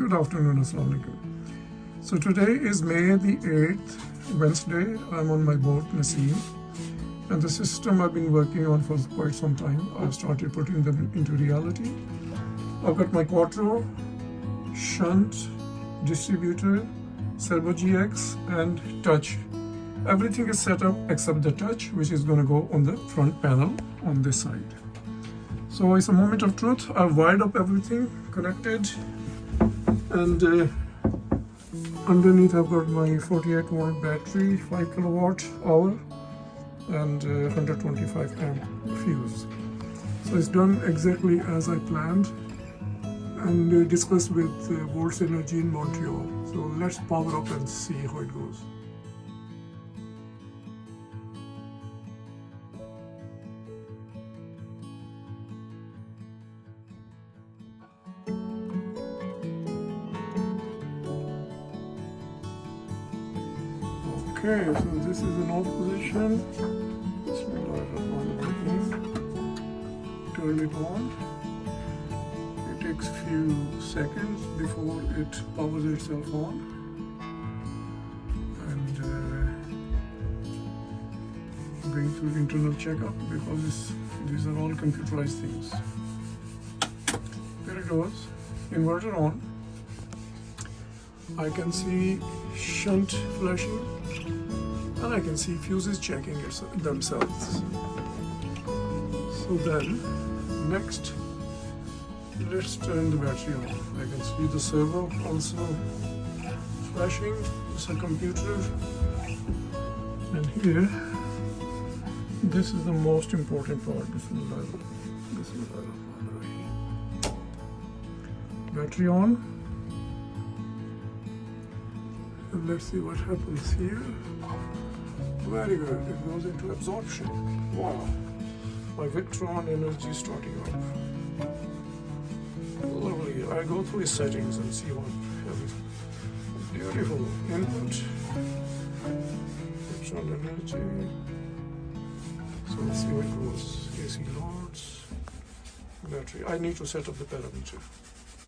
Good afternoon, Assalamu alaikum. So today is May the 8th, Wednesday. I'm on my boat, Naseem. And the system I've been working on for quite some time, I've started putting them into reality. I've got my quattro, shunt, distributor, servo GX, and touch. Everything is set up except the touch, which is going to go on the front panel on this side. So it's a moment of truth. I've wired up everything, connected, and underneath I've got my 48 volt battery, 5 kilowatt hour, and 125 amp fuse. So it's done exactly as I planned and discussed with Volts Energy in Montreal. So let's power up and see how it goes. Okay, so this is an off position. Turn it on. It takes a few seconds before it powers itself on. And going through the internal checkup because these are all computerized things. There it goes. Inverter on. I can see shunt flashing. And I can see fuses checking themselves. So then, next, let's turn the battery on. I can see the servo also flashing. It's a computer. And here, this is the most important part. Battery on. And let's see what happens here. Very good. It goes into absorption. Wow. My Victron energy starting up. Lovely. I go through the settings and see what happens. Beautiful. Input. Victron energy. So let's see what goes. AC loads. Battery. I need to set up the parameter.